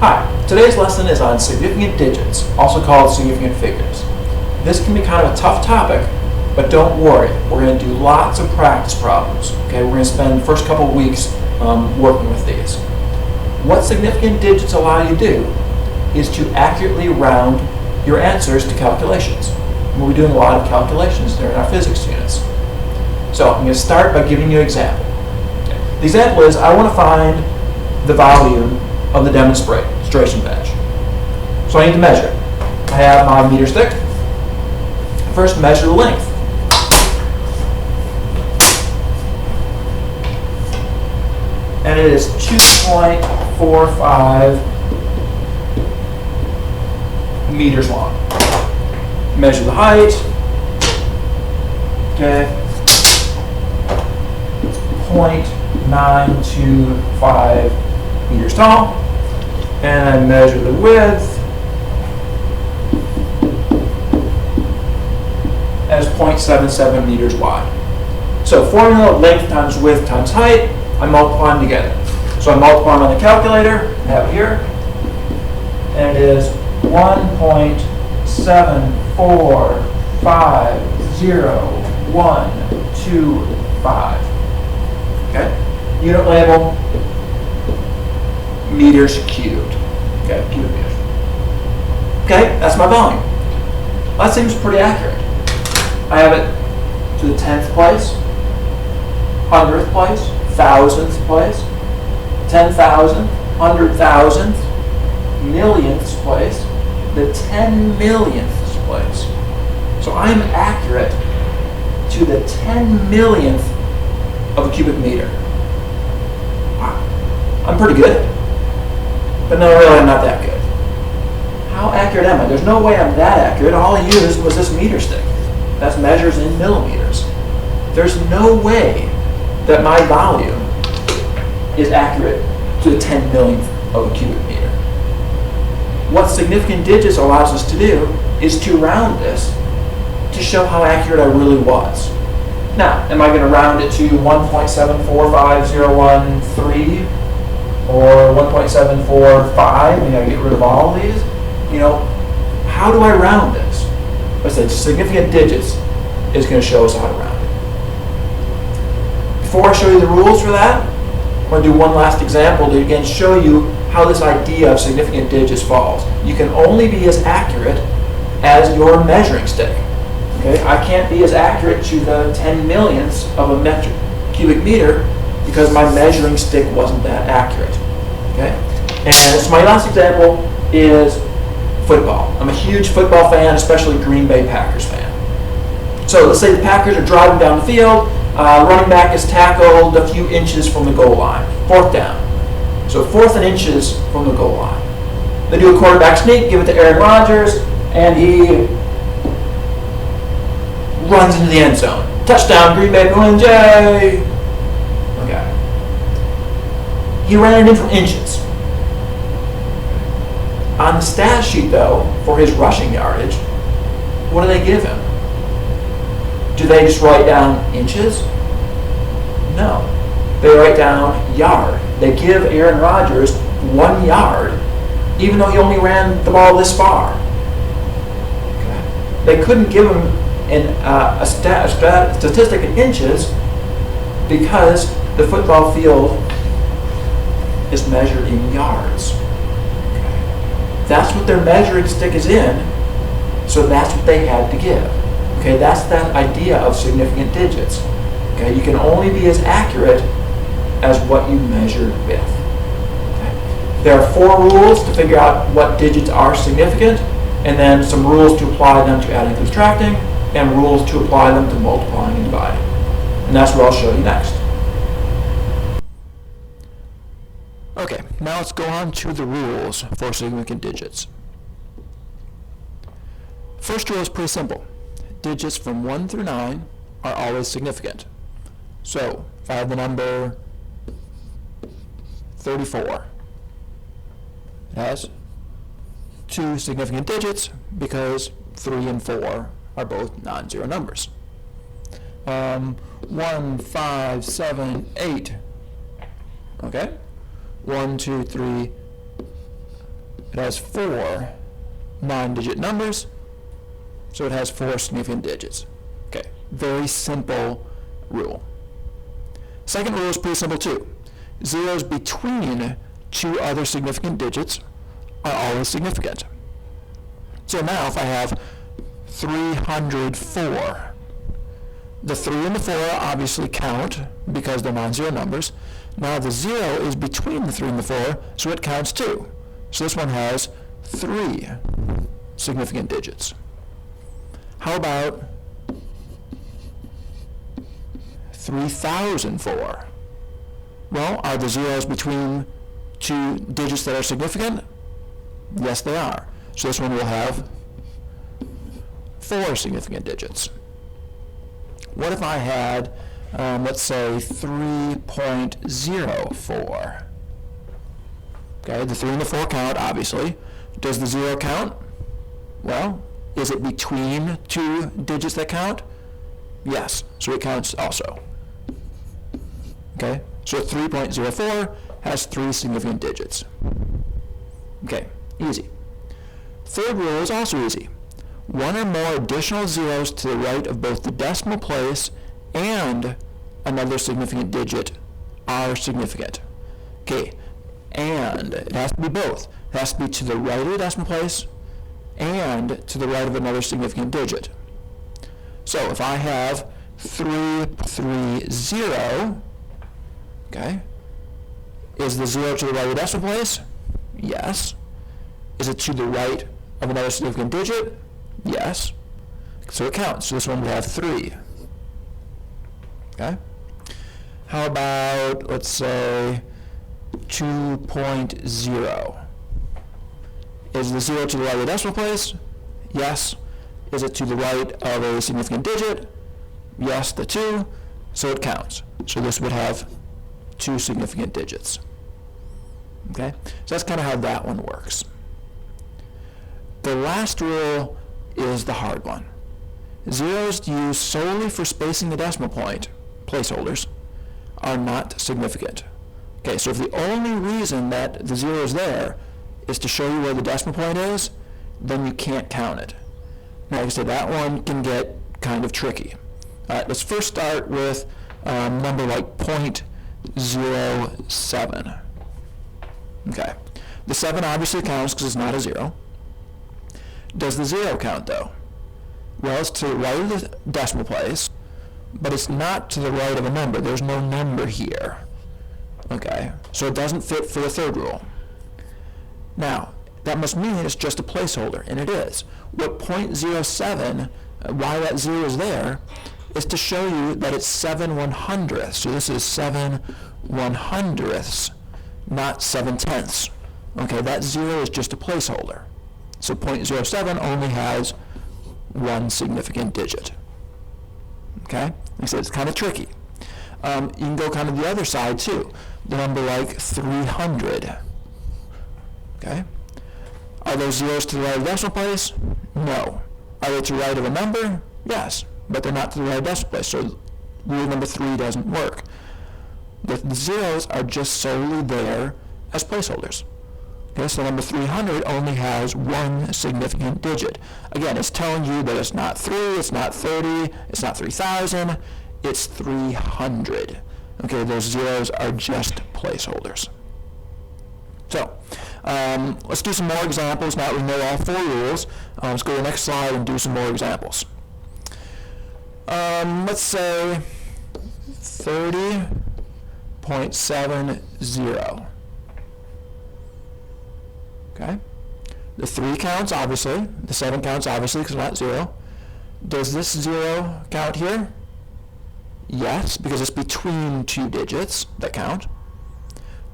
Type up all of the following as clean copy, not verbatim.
Hi, today's lesson is on significant digits, also called significant figures. This can be kind of a tough topic, but don't worry, we're going to do lots of practice problems. Okay, we're going to spend the first couple of weeks working with these. What significant digits allow you to do is to accurately round your answers to calculations. We'll be doing a lot of calculations during our physics units. So I'm going to start by giving you an example. Okay. The example is I want to find the volume of the demonstration bench. So I need to measure it. I have my meter stick. First, measure the length. And it is 2.45 meters long. Measure the height. Okay. 0.925 meters tall. And I measure the width as 0.77 meters wide. So formula, length times width times height, I multiply them together. So I multiply them on the calculator, I have it here, and it is 1.745012. Okay? Unit label, meters cubed. Okay, cubic meters. Okay, that's my volume. That seems pretty accurate. I have it to the 10th place, 100th place, 1000th place, 10,000th, 100,000th, millionth place, the 10 millionth place. So I'm accurate to the 10 millionth of a cubic meter. Wow, I'm pretty good. But no, really, I'm not that good. How accurate am I? There's no way I'm that accurate. All I used was this meter stick. That measures in millimeters. There's no way that my volume is accurate to the 10 millionth of a cubic meter. What significant digits allows us to do is to round this to show how accurate I really was. Now, am I going to round it to 1.745013 or 1.745? I get rid of all of these. How do I round this? I said significant digits is going to show us how to round it. Before I show you the rules for that, I'm going to do one last example to again show you how this idea of significant digits falls. You can only be as accurate as your measuring stick. Okay? I can't be as accurate to the 10 millionths of a cubic meter because my measuring stick wasn't that accurate. Okay? And so my last example is football. I'm a huge football fan, especially Green Bay Packers fan. So let's say the Packers are driving down the field, running back is tackled a few inches from the goal line, fourth down. So 4th and inches from the goal line. They do a quarterback sneak, give it to Aaron Rodgers, and he runs into the end zone. Touchdown, Green Bay wins, yay! Okay. He ran it in from inches. On the stat sheet, though, for his rushing yardage, what do they give him? Do they just write down inches? No. They write down yard. They give Aaron Rodgers 1 yard, even though he only ran the ball this far. Okay. They couldn't give him a statistic in inches because the football field is measured in yards. Okay. That's what their measuring stick is in, so that's what they had to give. Okay, that's that idea of significant digits. Okay, you can only be as accurate as what you measured with. Okay. There are 4 rules to figure out what digits are significant, and then some rules to apply them to adding and subtracting, and rules to apply them to multiplying and dividing. And that's what I'll show you next. Okay, now let's go on to the rules for significant digits. First rule is pretty simple. Digits from 1 through 9 are always significant. So, if I have the number 34, it has 2 significant digits because 3 and 4 are both non-zero numbers. 1, 5, 7, 8. Okay? 1, 2, 3, it has 4 non-digit numbers, so it has 4 significant digits. Okay, very simple rule. Second rule is pretty simple too. Zeros between 2 other significant digits are always significant. So now if I have 304, the 3 and the 4 obviously count because they're non-zero numbers. Now the 0 is between the 3 and the 4, so it counts too. So this one has 3 significant digits. How about 3004? Well, are the zeros between 2 digits that are significant? Yes, they are. So this one will have 4 significant digits. What if I had, let's say, 3.04? Okay, the 3 and the 4 count, obviously. Does the 0 count? Well, is it between 2 digits that count? Yes, so it counts also. Okay, so 3.04 has 3 significant digits. Okay, easy. Third rule is also easy. 1 or more additional zeros to the right of both the decimal place and another significant digit are significant. Okay, and it has to be both. It has to be to the right of the decimal place and to the right of another significant digit. So if I have 330, okay, is the 0 to the right of the decimal place? Yes. Is it to the right of another significant digit? Yes. So it counts. So this one would have 3. Okay. How about, let's say, 2.0? Is the 0 to the right of the decimal place? Yes. Is it to the right of a significant digit? Yes, the 2. So it counts. So this would have 2 significant digits. Okay. So that's kind of how that one works. The last rule is the hard one. Zeros used solely for spacing the decimal point, placeholders, are not significant. Okay, so if the only reason that the 0 is there is to show you where the decimal point is, then you can't count it. Now, like I said, that one can get kind of tricky. Let's first start with a number like 0.07. Okay, the 7 obviously counts because it's not a 0. Does the 0 count though? Well, it's to the right of the decimal place, but it's not to the right of a number. There's no number here. Okay, so it doesn't fit for the third rule. Now, that must mean it's just a placeholder, and it is. What 0.07, why that 0 is there, is to show you that it's 7/100ths. So this is 7/100ths, not 7/10ths. Okay, that 0 is just a placeholder. So 0.07 only has 1 significant digit. Okay? Like I said, it's kind of tricky. You can go kind of the other side too. The number like 300. Okay? Are those zeros to the right of the decimal place? No. Are they to the right of a number? Yes. But they're not to the right of the decimal place. So rule number 3 doesn't work. The zeros are just solely there as placeholders. Okay, so number 300 only has 1 significant digit. Again, it's telling you that it's not 3, it's not 30, it's not 3,000, it's 300. Okay, those zeros are just placeholders. So, let's do some more examples now that we know all 4 rules. Let's go to the next slide and do some more examples. Let's say 30.70. Okay? The 3 counts, obviously. The 7 counts, obviously, because it's not 0. Does this 0 count here? Yes, because it's between 2 digits that count.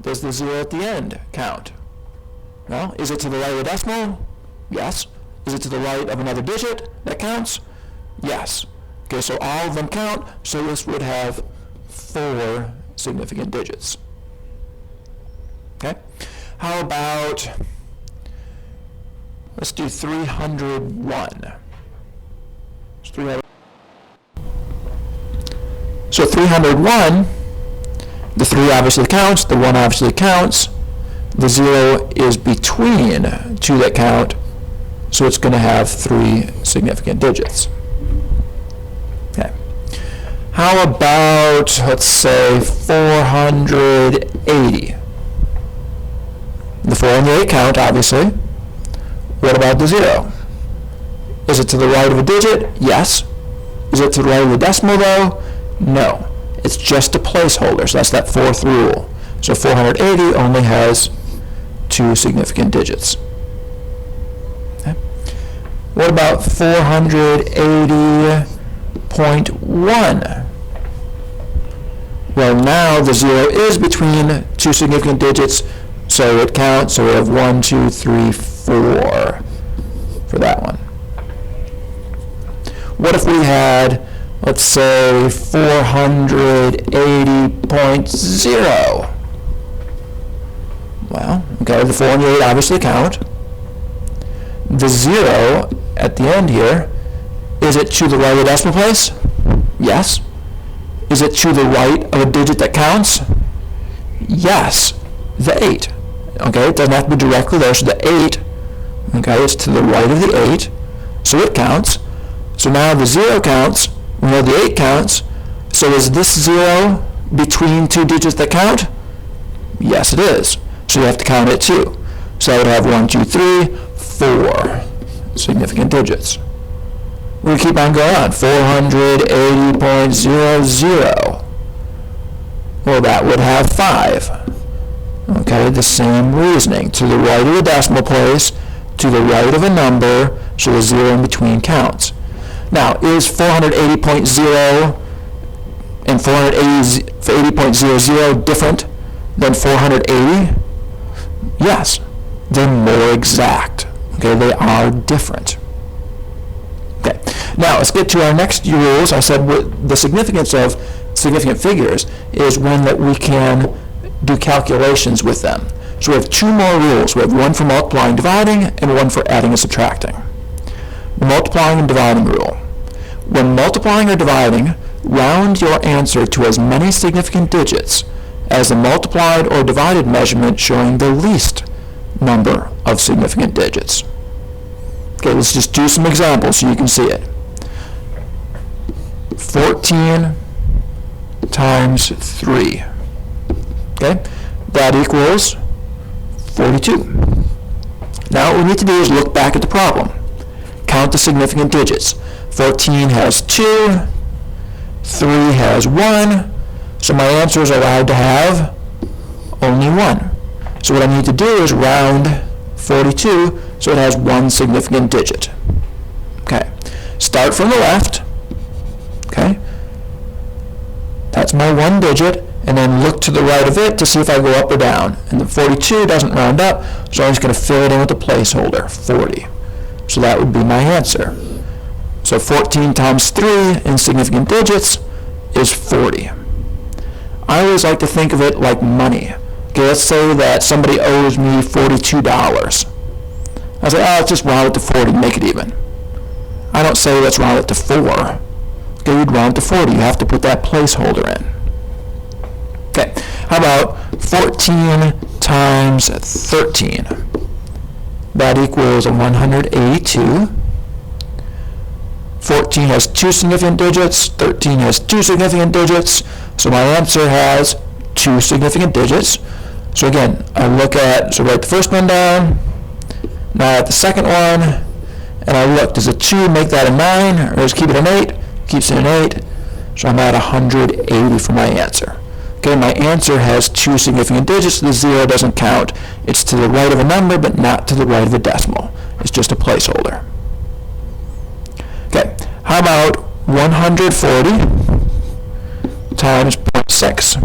Does the 0 at the end count? Well, is it to the right of the decimal? Yes. Is it to the right of another digit that counts? Yes. Okay, so all of them count, so this would have 4 significant digits. Okay? How about, let's do 301. So 301, the 3 obviously counts, the 1 obviously counts, The 0 is between two that count, so it's going to have 3 significant digits. Okay. How about, let's say, 480? The 4 and the 8 count, obviously. What about the 0? Is it to the right of a digit? Yes. Is it to the right of the decimal, though? No. It's just a placeholder, so that's that 4th rule. So 480 only has 2 significant digits. Okay. What about 480.1? Well, now the 0 is between 2 significant digits, so it counts. So we have 1, 2, 3, 4 for that one. What if we had, let's say, 480.0? Well, okay, the 4 and the 8 obviously count. The 0 at the end here, is it to the right of the decimal place? Yes. Is it to the right of a digit that counts? Yes. The 8. Okay, it doesn't have to be directly there, so the 8, okay, is to the right of the 8, so it counts. So now the 0 counts, we know the 8 counts, so is this 0 between 2 digits that count? Yes, it is. So you have to count it too. So I would have 1, 2, 3, 4 significant digits. We keep on going on. 480.00. Well, that would have 5. Okay, the same reasoning. To the right of the decimal place, to the right of a number, so the 0 in between counts. Now, is 480.0 and 480.00 different than 480? Yes, they're more exact. Okay, they are different. Okay, now let's get to our next rules. I said the significance of significant figures is one that we can do calculations with them. So we have 2 more rules. We have one for multiplying, dividing, and one for adding and subtracting. The multiplying and dividing rule. When multiplying or dividing, round your answer to as many significant digits as the multiplied or divided measurement showing the least number of significant digits. Okay, let's just do some examples so you can see it. 14 times 3. Okay, that equals 42. Now what we need to do is look back at the problem. Count the significant digits. 14 has 2, 3 has 1, so my answer is allowed to have only 1. So what I need to do is round 42 so it has 1 significant digit. Okay, start from the left. Okay, that's my 1 digit, and then look to the right of it to see if I go up or down. And the 42 doesn't round up, so I'm just going to fill it in with a placeholder, 40. So that would be my answer. So 14 times 3 in significant digits is 40. I always like to think of it like money. Okay, let's say that somebody owes me $42. I say, oh, let's just round it to 40, make it even. I don't say let's round it to 4. Okay, you'd round to 40. You have to put that placeholder in. Okay, how about 14 times 13? That equals 182. 14 has 2 significant digits, 13 has 2 significant digits, so my answer has 2 significant digits. So again, I look at, so write the first one down, now at the second one, and I look, does a 2 make that a 9, or just keep it an 8? Keeps it an 8, so I'm at 180 for my answer. Okay, my answer has 2 significant digits, so the 0 doesn't count. It's to the right of a number, but not to the right of a decimal. It's just a placeholder. Okay, how about 140 times 0.6?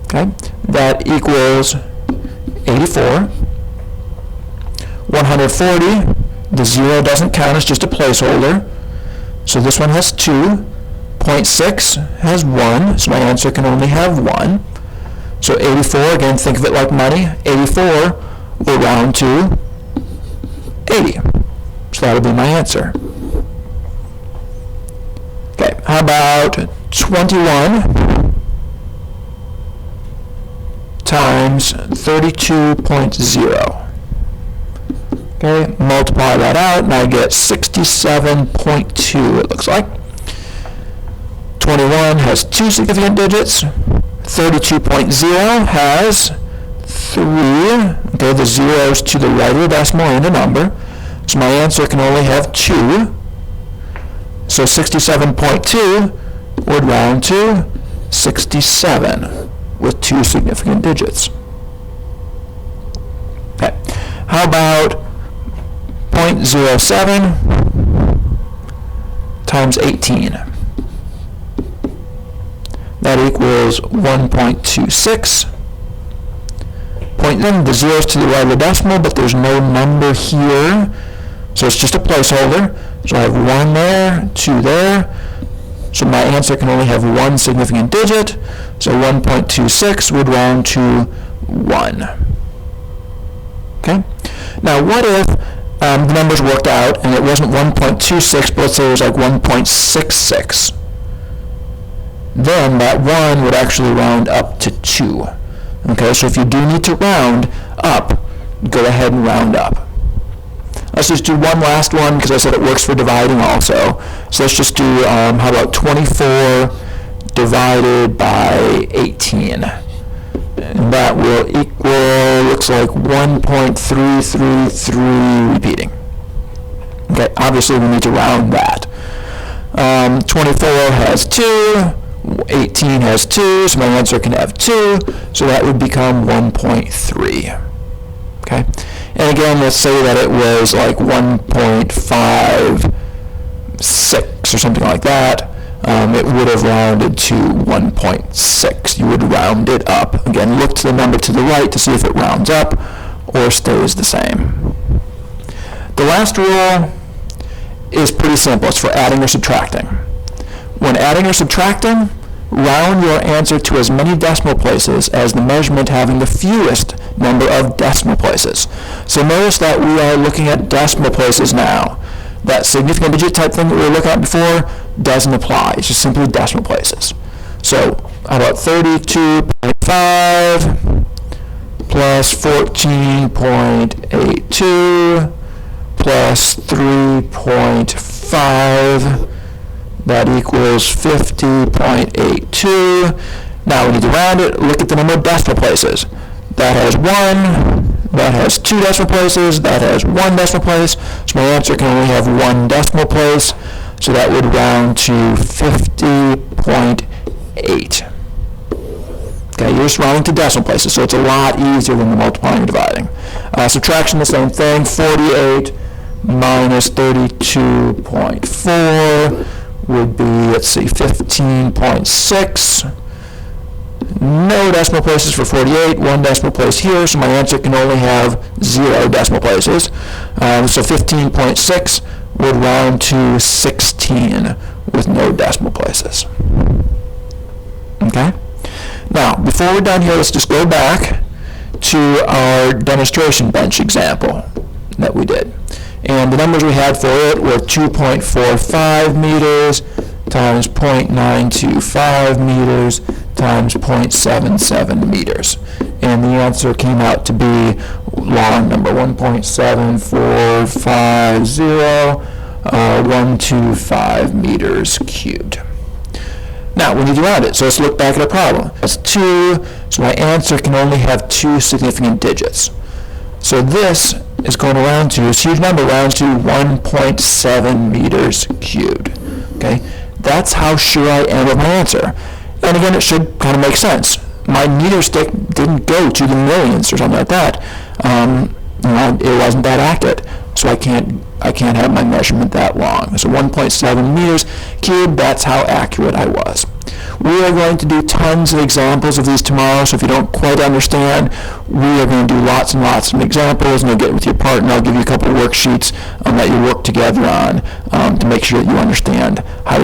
Okay, that equals 84. 140, the 0 doesn't count, it's just a placeholder. So this one has 2. 0.6 has 1, so my answer can only have 1. So 84, again, think of it like money. 84 will round to 80. So that'll be my answer. Okay, how about 21 times 32.0. Okay, multiply that out, and I get 67.2, it looks like. 21 has 2 significant digits. 32.0 has 3. Okay, the zeros to the right of the decimal in the number. So my answer can only have 2. So 67.2 would round to 67 with 2 significant digits. Okay, how about 0.07 times 18? That equals 1.26. Then the zeros to the right of the decimal, but there's no number here, so it's just a placeholder. So I have 1 there, 2 there. So my answer can only have 1 significant digit. So 1.26 would round to 1. Okay. Now what if the numbers worked out and it wasn't 1.26, but let's say it was like 1.66? Then that 1 would actually round up to 2. Okay, so if you do need to round up, go ahead and round up. Let's just do one last one because I said it works for dividing also. So let's just do, how about 24 divided by 18? And that will equal, looks like 1.333 repeating. Okay, obviously we need to round that. 24 has 2. 18 has 2, so my answer can have 2, so that would become 1.3. Okay, and again, let's say that it was like 1.56 or something like that. It would have rounded to 1.6. You would round it up. Again, look to the number to the right to see if it rounds up or stays the same. The last rule is pretty simple. It's for adding or subtracting. When adding or subtracting, round your answer to as many decimal places as the measurement having the fewest number of decimal places. So notice that we are looking at decimal places now. That significant digit type thing that we were looking at before doesn't apply. It's just simply decimal places. So how about 32.5 plus 14.82 plus 3.5. That equals 50.82. Now we need to round it. Look at the number of decimal places. That has 1. That has 2 decimal places. That has 1 decimal place. So my answer can only have 1 decimal place. So that would round to 50.8. Okay, you're just rounding to decimal places, so it's a lot easier than the multiplying and dividing. Subtraction, the same thing. 48 minus 32.4. would be, let's see, 15.6. No decimal places for 48, 1 decimal place here, so my answer can only have 0 decimal places. So 15.6 would round to 16 with no decimal places. Okay? Now, before we're done here, let's just go back to our demonstration bench example that we did. And the numbers we had for it were 2.45 meters times 0.925 meters times 0.77 meters. And the answer came out to be long number 1.7450125 meters cubed. Now, we need to round it, so let's look back at our problem. That's 2, so my answer can only have 2 significant digits. So this is going to round to, this huge number rounds to 1.7 meters cubed. Okay, that's how sure I am of my answer. And again, it should kind of make sense. My meter stick didn't go to the millions or something like that. It wasn't that accurate, so I can't have my measurement that long. So 1.7 meters cubed, that's how accurate I was. We are going to do tons of examples of these tomorrow, so if you don't quite understand, we are going to do lots and lots of examples, and you'll get with your partner. I'll give you a couple of worksheets that you work together on to make sure that you understand how